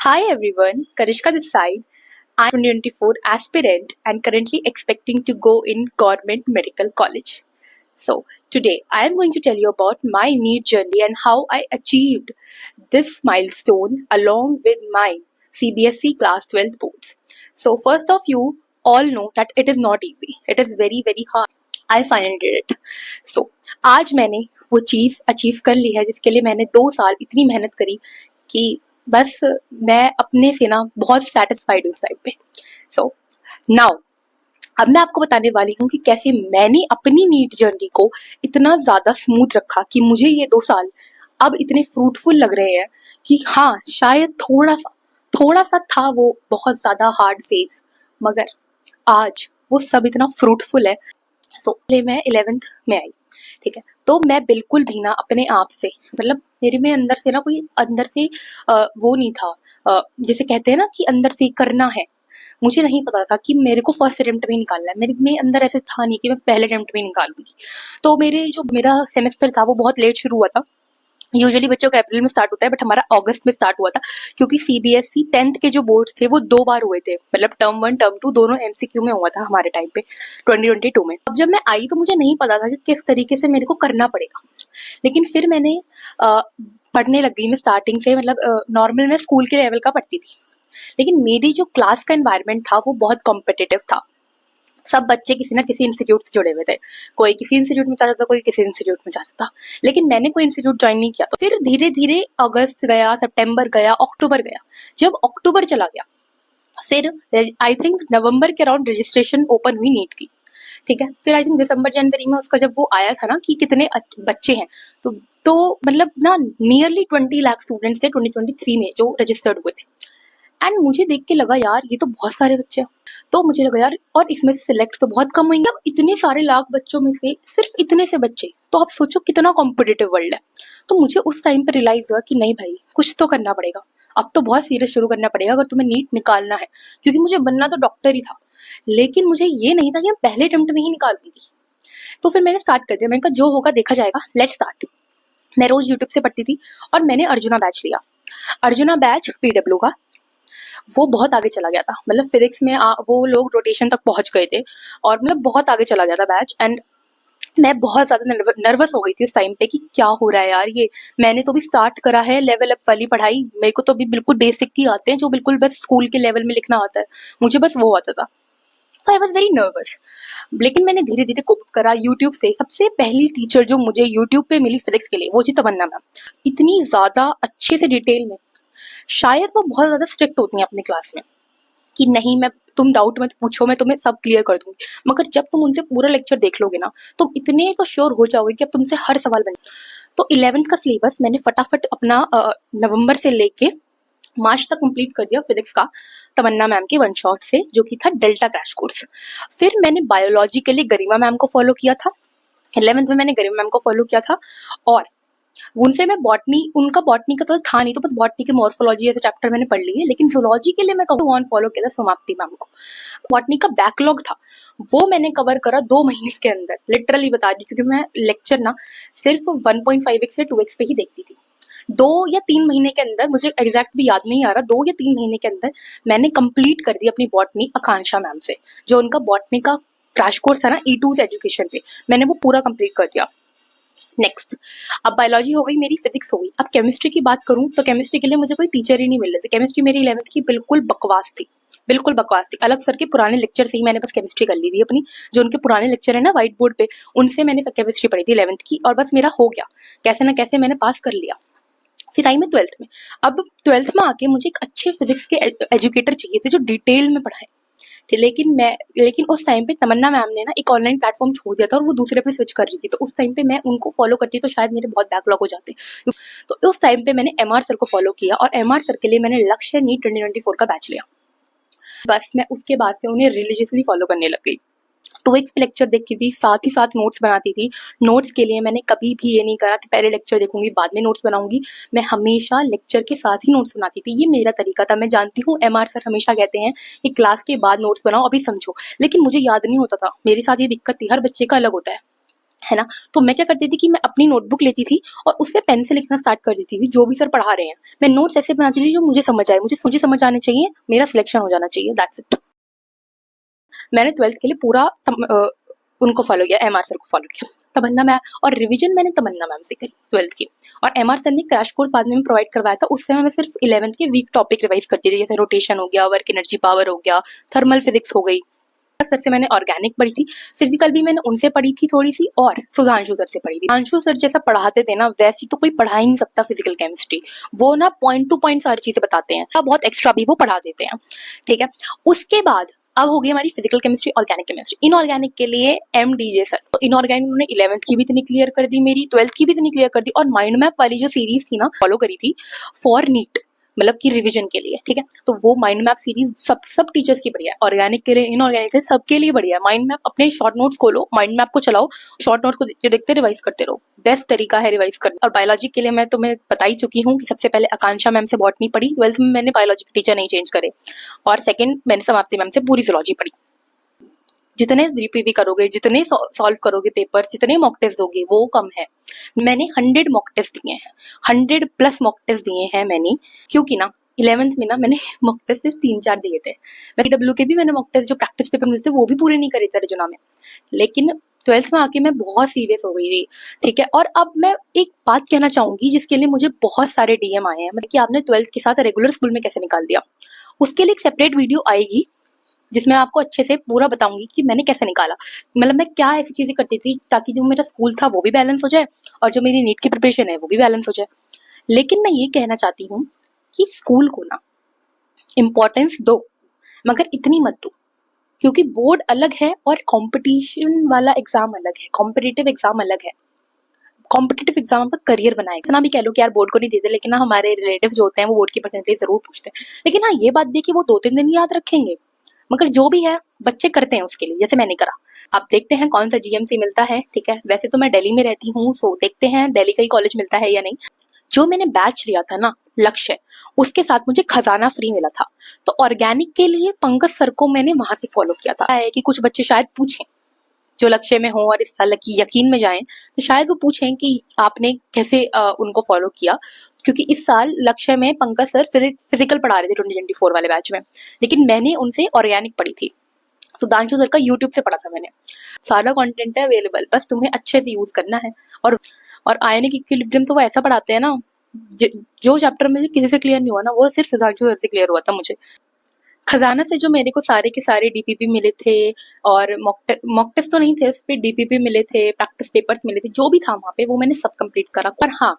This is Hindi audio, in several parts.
Hi everyone, Karishka this side. I'm 2024 aspirant and currently expecting to go in Government Medical College. So today I am going to tell you about my NEET journey and how I achieved this milestone along with my CBSE class 12th boards. So first of you all know that it is not easy. It is very hard. I finally did it. So आज मैंने वो चीज़ अचीव कर ली है जिसके लिए मैंने 2 साल इतनी मेहनत करी कि बस मैं अपने से ना बहुत सेटिस्फाइड हूँ उस टाइम पे। सो नाउ अब मैं आपको बताने वाली हूँ कि कैसे मैंने अपनी नीट जर्नी को इतना ज़्यादा स्मूथ रखा कि मुझे ये 2 साल अब इतने फ्रूटफुल लग रहे हैं कि हाँ शायद थोड़ा सा था वो बहुत ज़्यादा हार्ड फेज, मगर आज वो सब इतना फ्रूटफुल है। सो मैं 11th में आई, ठीक है, तो मैं बिल्कुल भी ना अपने आप से मतलब मेरे में अंदर से ना कोई अंदर से वो नहीं था, जिसे कहते हैं ना कि अंदर से करना है। मुझे नहीं पता था कि मेरे को फर्स्ट अटेम्प्ट में निकालना है। मेरे में अंदर ऐसे था नहीं कि मैं पहले अटेम्प्ट में निकालूंगी। तो मेरा सेमेस्टर था वो बहुत लेट शुरू हुआ था। यूजुअली बच्चों का अप्रैल में स्टार्ट होता है, बट हमारा अगस्त में स्टार्ट हुआ था क्योंकि सीबीएसई 10th के जो बोर्ड थे वो 2 बार हुए थे, मतलब टर्म 1 टर्म 2 दोनों एमसीक्यू में हुआ था हमारे टाइम पे 2022 में। अब जब मैं आई तो मुझे नहीं पता था कि किस तरीके से मेरे को करना पड़ेगा, लेकिन फिर मैंने पढ़ने लग गई। मैं स्टार्टिंग से मतलब नॉर्मल मैं स्कूल के लेवल का पढ़ती थी, लेकिन मेरी जो क्लास का एनवायरनमेंट था वो बहुत कॉम्पिटिटिव था। सब बच्चे किसी ना किसी इंस्टीट्यूट से जुड़े हुए थे, कोई किसी इंस्टीट्यूट में चाहता था, कोई किसी इंस्टीट्यूट में चाहता था, लेकिन मैंने कोई इंस्टीट्यूट ज्वाइन नहीं किया। तो फिर धीरे धीरे अगस्त गया, सितंबर गया, अक्टूबर गया। जब अक्टूबर चला गया फिर आई थिंक नवंबर के अराउंड रजिस्ट्रेशन ओपन हुई नीट की, ठीक है। फिर आई थिंक दिसंबर जनवरी में उसका जब वो आया था ना कि कितने बच्चे हैं, तो मतलब ना नियरली 20 लाख स्टूडेंट्स थे 2023 में जो रजिस्टर्ड हुए थे। एंड मुझे देख के लगा यार ये तो बहुत सारे बच्चे हैं। तो मुझे लगा यार और इसमें से सिलेक्ट तो बहुत कम होंगे। अब इतने सारे लाख बच्चों में से सिर्फ इतने से बच्चे, तो आप सोचो कितना कॉम्पिटिटिव वर्ल्ड है। तो मुझे उस टाइम पर रियलाइज हुआ कि नहीं भाई कुछ तो करना पड़ेगा, अब तो बहुत सीरियस शुरू करना पड़ेगा अगर तुम्हें नीट निकालना है, क्योंकि मुझे बनना तो डॉक्टर ही था, लेकिन मुझे ये नहीं था कि मैं पहले अटेम्प्ट में ही निकाल दूंगी। तो फिर मैंने स्टार्ट कर दिया। मैंने कहा जो होगा देखा जाएगा, लेट्स स्टार्ट। मैं रोज यूट्यूब से पढ़ती थी और मैंने अर्जुना बैच लिया। अर्जुना बैच पीडब्ल्यू का, वो बहुत आगे चला गया था। मतलब फिजिक्स में वो लोग रोटेशन तक पहुंच गए थे और मतलब बहुत आगे चला गया था बैच। एंड मैं बहुत ज्यादा नर्वस हो गई थी उस टाइम पे कि क्या हो रहा है यार, ये मैंने तो भी स्टार्ट करा है लेवल अप वाली पढ़ाई, मेरे को तो भी बिल्कुल बेसिक ही आते हैं जो बिल्कुल बस स्कूल के लेवल में लिखना आता है, मुझे बस वो आता था। तो आई वॉज वेरी नर्वस, लेकिन मैंने धीरे धीरे कोप करा। यूट्यूब से सबसे पहली टीचर जो मुझे यूट्यूब पे मिली फिजिक्स के लिए वो थी तमन्ना मैम। इतनी ज्यादा अच्छे से डिटेल में, शायद वो बहुत ज्यादा स्ट्रिक्ट होती हैं अपने क्लास में कि नहीं मैं तुम डाउट मत पूछो, मैं तुम्हें सब क्लियर कर दूंगी, मगर जब तुम उनसे पूरा लेक्चर देख लोगे ना तो इतने तो श्योर हो जाओगे कि अब तुमसे हर सवाल बने। तो 11th का सिलेबस मैंने फटाफट अपना नवंबर से लेके मार्च तक कंप्लीट कर दिया फिजिक्स का तमन्ना मैम के वन शॉट से, जो कि था डेल्टा क्रैश कोर्स। फिर मैंने बायोलॉजी के लिए गरिमा मैम को फॉलो किया था। 11th में मैंने गरिमा मैम को फॉलो किया था और उनसे मैं बॉटनी, उनका बॉटनी का तो था नहीं, तो बस बॉटनी के मॉर्फोलॉजी ऐसे चैप्टर मैंने पढ़ लिए। लेकिन जूलॉजी के लिए मैं वन फॉलो किया था समाप्ति मैम को। बॉटनी का बैकलॉग था वो मैंने कवर करा 2 महीने के अंदर, लिटरली बता दी, क्योंकि मैं लेक्चर ना सिर्फ 1.5x से 2x पे ही देखती थी। 2 या 3 महीने के अंदर, मुझे एग्जैक्ट भी याद नहीं आ रहा, 2 या 3 महीने के अंदर मैंने कंप्लीट कर दी अपनी बॉटनी आकांक्षा मैम से। जो उनका बॉटनी का क्रैश कोर्स था ना E2 एजुकेशन पे, मैंने वो पूरा कंप्लीट कर दिया। नेक्स्ट, अब बायोलॉजी हो गई मेरी, फिजिक्स हो गई। अब केमिस्ट्री की बात करूं तो केमिस्ट्री के लिए मुझे कोई टीचर ही नहीं मिल रहे थे। केमिस्ट्री मेरी 11th की बिल्कुल बकवास थी, बिल्कुल बकवास थी। अलग सर के पुराने लेक्चर से ही मैंने बस केमिस्ट्री कर ली थी अपनी, जो उनके पुराने लेक्चर है ना व्हाइट बोर्ड पे, उनसे मैंने केमिस्ट्री पढ़ी थी 11th की, और बस मेरा हो गया, कैसे ना कैसे मैंने पास कर लिया। फिर आई मैं 12th में। अब 12th में आके मुझे एक अच्छे फिजिक्स के एजुकेटर चाहिए थे जो डिटेल में पढ़ाए, लेकिन उस टाइम पे तमन्ना मैम ने ना एक ऑनलाइन प्लेटफॉर्म छोड़ दिया था और वो दूसरे पे स्विच कर रही थी। तो उस टाइम पे मैं उनको फॉलो करती तो शायद मेरे बहुत बैकलॉग हो जाते। तो उस टाइम पे मैंने एमआर सर को फॉलो किया और एमआर सर के लिए मैंने लक्ष्य नीट 2024 का बैच लिया। बस मैं उसके बाद से उन्हें रिलीजियसली फॉलो करने लग गई। 2x पे लेक्चर देखती थी, साथ ही साथ नोट्स बनाती थी। नोट्स के लिए मैंने कभी भी ये नहीं करा कि पहले लेक्चर देखूंगी बाद में नोट्स बनाऊंगी। मैं हमेशा लेक्चर के साथ ही नोट्स बनाती थी, ये मेरा तरीका था। मैं जानती हूँ एमआर सर हमेशा कहते हैं कि क्लास के बाद नोट्स बनाओ, अभी समझो, लेकिन मुझे याद नहीं होता था। मेरे साथ ये दिक्कत थी, हर बच्चे का अलग होता है। है ना। तो मैं क्या करती थी कि मैं अपनी नोटबुक लेती थी और उससे पेन से लिखना स्टार्ट कर देती थी, जो भी सर पढ़ा रहे हैं। मैं नोट्स ऐसे बनाती थी जो मुझे समझ आए, मुझे समझ आने चाहिए, मेरा सिलेक्शन हो जाना चाहिए, दैट्स इट। मैंने 12th के लिए पूरा उनको फॉलो किया, एमआर सर को फॉलो किया। तमन्ना मैम और रिवीजन मैंने तमन्ना मैम से करी 12th की। और एमआर सर ने क्रैश कोर्स बाद में प्रोवाइड करवाया था, उस समय मैं सिर्फ 11th के वीक टॉपिक रिवाइज करती थी, जैसे रोटेशन हो गया, वर्क एनर्जी पावर हो गया, थर्मल फिजिक्स हो गई। सर से मैंने ऑर्गेनिक पढ़ी थी, फिजिकल भी मैंने उनसे पढ़ी थी थोड़ी सी, और सुधांशु सर से पढ़ी थी। सुधांशु सर जैसा पढ़ाते थे ना, वैसी तो कोई पढ़ा ही नहीं सकता फिजिकल केमिस्ट्री। वो ना पॉइंट टू पॉइंट सारी चीजें बताते हैं, बहुत एक्स्ट्रा भी वो पढ़ा देते हैं, ठीक है। उसके बाद अब हो गई हमारी physical chemistry, organic chemistry. Inorganic के लिए MDJ सर, तो इनऑर्गेनिक उन्होंने 11th की भी इतनी क्लियर कर दी मेरी, 12th की भी इतनी क्लियर कर दी, और माइंड मैप वाली जो सीरीज थी ना, फॉलो करी थी फॉर नीट, मतलब कि रिवीजन के लिए, ठीक है। तो वो माइंड मैप सीरीज सब टीचर्स की बढ़िया है, ऑर्गेनिक के लिए, इनऑर्गेनिक के लिए, सबके लिए बढ़िया है। माइंड मैप, अपने शॉर्ट नोट्स खोलो, माइंड मैप को चलाओ, शॉर्ट नोट्स को देखते देखते रिवाइज करते रहो, बेस्ट तरीका है रिवाइज करना। और बायोलॉजी के लिए मैं तुम्हें बता ही चुकी हूँ कि सबसे पहले आकांक्षा मैम से बॉटनी पढ़ी, 12th में मैंने बायोलॉजी के टीचर नहीं चेंज करे, और सेकंड मैंने समाप्ति मैम से पूरी जूलॉजी पढ़ी। जितने रिपीवी करोगे, जितने सॉल्व करोगे पेपर, जितने मॉक टेस्ट दोगे वो कम है। मैंने 100 मॉक टेस्ट दिए हैं, 100+ मॉक टेस्ट दिए हैं मैंने, क्योंकि ना 11th में ना मैंने मॉक टेस्ट सिर्फ 3-4 दिए थे। डब्ल्यू के भी मैंने मॉक टेस्ट जो प्रैक्टिस पेपर मिलते थे वो भी पूरे नहीं करे थे रजुना में। लेकिन 12th में आके मैं बहुत सीरियस हो गई थी, ठीक है। और अब मैं एक बात कहना चाहूंगी जिसके लिए मुझे बहुत सारे DM आए हैं, मतलब कि आपने 12th के साथ रेगुलर स्कूल में कैसे निकाल दिया। उसके लिए एक सेपरेट वीडियो आएगी जिसमें आपको अच्छे से पूरा बताऊंगी कि मैंने कैसे निकाला, मतलब मैं क्या ऐसी चीजें करती थी ताकि जो मेरा स्कूल था वो भी बैलेंस हो जाए और जो मेरी नीट की प्रिपरेशन है वो भी बैलेंस हो जाए। लेकिन मैं ये कहना चाहती हूँ कि स्कूल को ना इम्पोर्टेंस दो, मगर इतनी मत दो, क्योंकि बोर्ड अलग है और कंपटीशन वाला एग्जाम अलग है, कॉम्पिटिटिव एग्जाम अलग है। कॉम्पिटिटिव एग्जाम का करियर बनाए, इतना भी कह लो कि यार बोर्ड को नहीं देते, लेकिन ना हमारे रिलेटिव्स जो होते हैं वो बोर्ड की परसेंटेज जरूर पूछते हैं। लेकिन हाँ ये बात भी है कि वो 2-3 दिन याद रखेंगे, मगर जो भी है बच्चे करते हैं उसके लिए, जैसे मैंने करा। अब देखते हैं कौन सा GMC मिलता है, ठीक है। वैसे तो मैं दिल्ली में रहती हूँ, सो देखते हैं दिल्ली का ही कॉलेज मिलता है या नहीं। जो मैंने बैच लिया था ना लक्ष्य, उसके साथ मुझे खजाना फ्री मिला था। तो ऑर्गेनिक के लिए पंकज सर को मैंने वहां से फॉलो किया था। है कि कुछ बच्चे शायद पूछें जो लक्ष्य में हो और इस साल की यकीन में जाएं, तो शायद वो पूछें कि आपने कैसे उनको फॉलो किया, क्योंकि इस साल लक्ष्य में पंकज सर फिजिकल पढ़ा रहे थे 2024 वाले बैच में, लेकिन मैंने उनसे ऑर्गेनिक पढ़ी थी। सुधांशु सर का यूट्यूब से पढ़ा था मैंने। सारा कंटेंट है अवेलेबल, बस तुम्हें अच्छे से यूज करना है। और आयनिक इक्विलिब्रियम तो वो ऐसा पढ़ाते हैं ना, जो चैप्टर मुझे किसी से क्लियर नहीं हुआ ना, वो सिर्फ सुधांशु सर से क्लियर हुआ था मुझे। खजाना से जो मेरे को सारे के सारे DPP मिले थे, और मॉक टेस्ट तो नहीं थे, उस पर DPP मिले थे, प्रैक्टिस पेपर्स मिले थे, जो भी था वहाँ पे वो मैंने सब कंप्लीट करा। पर हाँ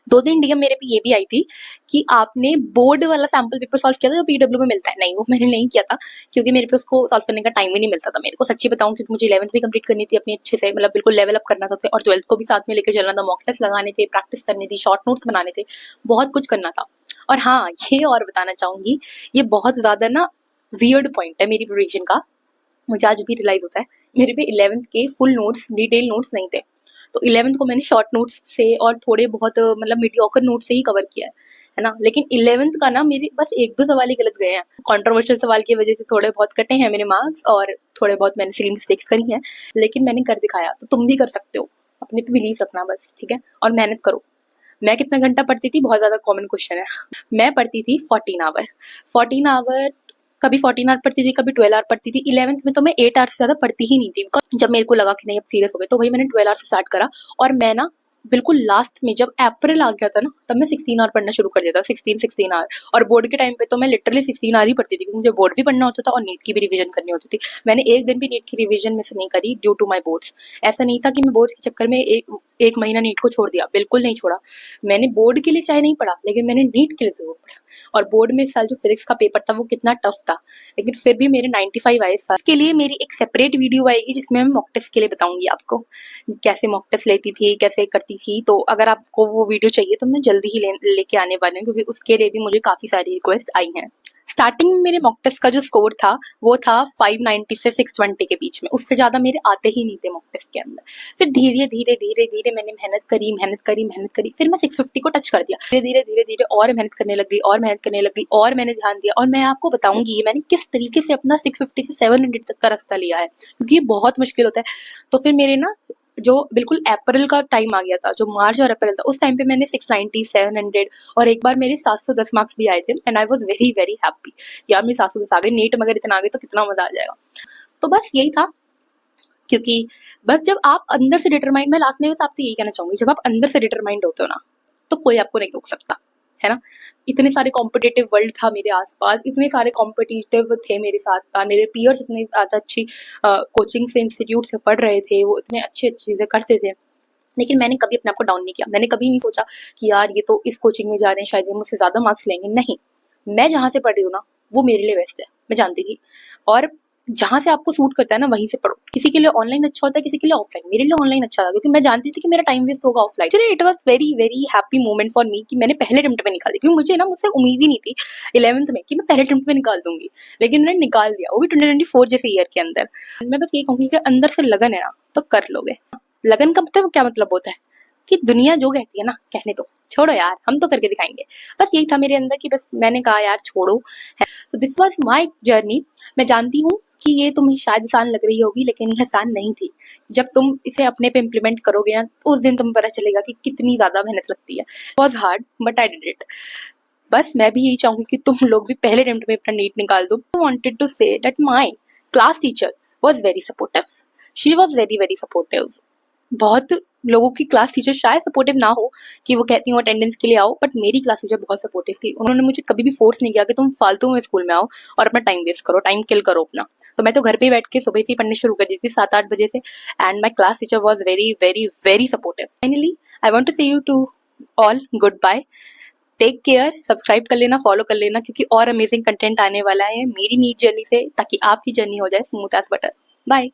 2-3 DM मेरे पे ये भी आई थी कि आपने बोर्ड वाला सैम्पल पेपर सॉल्व किया था जो PW में मिलता है। नहीं, वो मैंने नहीं किया था, क्योंकि मेरे पे उसको सॉल्व करने का टाइम ही नहीं मिलता था मेरे को, सच्ची बताऊं, क्योंकि मुझे 11th भी कंप्लीट करनी थी अपनी अच्छे से, मतलब बिल्कुल लेवल अप करना था, और 12th को भी साथ में लेके चलना था, मॉक टेस्ट लगाने थे, प्रैक्टिस करनी थी, शॉर्ट नोट्स बनाने थे, बहुत कुछ करना था। और हाँ ये और बताना चाहूंगी, ये बहुत ज्यादा ना वियर्ड पॉइंट है मेरी प्रिपरेशन का, मुझे आज भी रियलाइज होता है। मेरे पे 11th के फुल नोट्स, डिटेल नोट्स नहीं थे, तो 11th को मैंने शॉर्ट नोट्स से और थोड़े बहुत मतलब मीडियोकर नोट से ही कवर किया है ना। लेकिन 11th का ना मेरे बस 1-2 सवाल ही गलत गए हैं, कंट्रोवर्शियल सवाल की वजह से थोड़े बहुत कटे हैं मेरे मार्क्स, और थोड़े बहुत मैंने सिली मिस्टेक्स करी हैं, लेकिन मैंने कर दिखाया। तो तुम भी कर सकते हो, अपने पे बिलीव रखना बस, ठीक है, और मेहनत करो। मैं कितना घंटा पढ़ती थी, बहुत ज्यादा कॉमन क्वेश्चन है। मैं पढ़ती थी 14 आवर, कभी 14 आवर पढ़ती थी, कभी 12 आवर पढ़ती थी। 11th में तो मैं 8 आवर से ज्यादा पढ़ती ही नहीं थी, जब मेरे को लगा कि नहीं अब सीरियस हो गए, तो भाई मैंने 12 आवर से स्टार्ट करा। और मैं ना बिल्कुल लास्ट में जब अप्रैल आ गया था ना, तब मैं 16 आवर पढ़ना शुरू कर दिया था, 16 आवर। और बोर्ड के टाइम पे तो मैं लिटरली 16 आवर ही पढ़ती थी, क्योंकि मुझे बोर्ड भी पढ़ना होता था और नीट की भी रिवीजन करनी होती थी। मैंने एक दिन भी नीट की रिवीजन में से नहीं करी ड्यू टू माई बोर्ड्स। ऐसा नहीं था कि मैं बोर्ड के चक्कर में एक महीना नीट को छोड़ दिया, बिल्कुल नहीं छोड़ा। मैंने बोर्ड के लिए चाहे नहीं पढ़ा, लेकिन मैंने नीट के लिए जरूर पढ़ा। और बोर्ड में इस साल जो फिजिक्स का पेपर था वो कितना टफ था, लेकिन फिर भी मेरे 95 आए साल। के लिए मेरी एक सेपरेट वीडियो आएगी जिसमें मैं मॉक टेस्ट के लिए बताऊंगी आपको कैसे मॉक टेस्ट लेती थी, कैसे करती थी। तो अगर आपको वो वीडियो चाहिए तो मैं जल्दी ही लेके आने वाली हूँ, क्योंकि उसके लिए भी मुझे काफी सारी रिक्वेस्ट आई हैं। स्टार्टिंग में मेरे मॉक टेस्ट का जो स्कोर था वो था 590 से 620 के बीच में, उससे ज्यादा मेरे आते ही नहीं थे मॉक टेस्ट के अंदर। फिर धीरे धीरे धीरे धीरे मैंने मेहनत करी, फिर मैं 650 को टच कर दिया। धीरे धीरे धीरे और मेहनत करने लग गई, और मैंने ध्यान दिया। और मैं आपको बताऊंगी मैंने किस तरीके से अपना 650 से 700 तक का रास्ता लिया है, क्योंकि ये बहुत मुश्किल होता है। तो फिर मेरे ना जो बिल्कुल अप्रैल का टाइम आ गया था, जो मार्च और अप्रैल था, उस टाइम पे मैंने 690, 700 और एक बार मेरे 710 मार्क्स भी आए थे and I was very very happy. यार मेरे 710 आ गए, नीट में अगर इतना आ गए तो कितना मजा आ जाएगा। तो बस यही था, क्योंकि बस जब आप अंदर से डिटरमाइंड, मैं लास्ट में बस आपसे यही कहना चाहूंगी, जब आप अंदर से डिटरमाइंड होते हो ना, तो कोई आपको नहीं रोक सकता, है ना। इतने सारे कॉम्पिटिटिव वर्ल्ड था मेरे आसपास, इतने सारे कॉम्पिटिटिव थे मेरे साथ, मेरे पीयर्स इतने ज़्यादा अच्छी कोचिंग से, इंस्टीट्यूट से पढ़ रहे थे, वो इतने अच्छी अच्छी चीज़ें करते थे, लेकिन मैंने कभी अपने आप को डाउन नहीं किया। मैंने कभी नहीं सोचा कि यार ये तो इस कोचिंग में जा रहे हैं, शायद ये मुझसे ज़्यादा मार्क्स लेंगे। नहीं, मैं जहाँ से पढ़ रही हूँ ना, वो मेरे लिए बेस्ट है, मैं जानती थी। और जहाँ से आपको सूट करता है ना, वहीं से पढ़ो। किसी के लिए ऑनलाइन अच्छा होता है, किसी के लिए ऑफलाइन। मेरे लिए ऑनलाइन अच्छा था, क्योंकि मैं जानती थी कि मेरा टाइम वेस्ट होगा ऑफलाइन। चलिए, it was very very happy moment for me कि मैंने पहले अटेम्प्ट में निकाल दी, क्योंकि मुझे ना, मुझसे उम्मीद ही नहीं थी 11th में कि मैं पहले अटेम्प्ट में निकाल दूंगी, लेकिन मैंने निकाल दिया, वो भी 2024 जैसे ईयर के अंदर। मैं बस ये कहूँगी कि अंदर से लगन है ना, तो कर लोगे। लगन का मतलब क्या मतलब होता है कि दुनिया जो कहती है ना, कहने दो, छोड़ो यार, हम तो करके दिखाएंगे। बस यही था मेरे अंदर कि बस मैंने कहा यार छोड़ो। तो दिस वाज माय जर्नी। मैं जानती हूँ कि ये तुम्हें शायद आसान लग रही होगी, लेकिन ये आसान नहीं थी। जब तुम इसे अपने पे इम्प्लीमेंट करोगे ना, तो उस दिन तुम्हें पता चलेगा कि कितनी ज्यादा मेहनत लगती है। Was hard but I did it. बस मैं भी यही चाहूंगी कि तुम लोग भी पहले अटेम्प्ट में अपना नीट निकाल दो। I wanted to say that my class teacher was very supportive. She was very very supportive. बहुत लोगों की क्लास टीचर शायद सपोर्टिव ना हो, कि वो कहती हूँ अटेंडेंस के लिए आओ, बट मेरी क्लास टीचर बहुत सपोर्टिव थी। उन्होंने मुझे कभी भी फोर्स नहीं किया कि तुम फालतू में स्कूल में आओ और अपना टाइम वेस्ट करो, टाइम किल करो अपना। तो मैं तो घर पे ही बैठ के सुबह से ही पढ़ने शुरू कर दी थी, 7-8 बजे से, and my class teacher was very very very supportive. Finally I want to say you to all goodbye, take care, subscribe कर लेना, फॉलो कर लेना, क्योंकि और अमेजिंग कंटेंट आने वाला है मेरी नीट जर्नी से, ताकि आपकी जर्नी हो जाए स्मूथ एज बटर। बाय।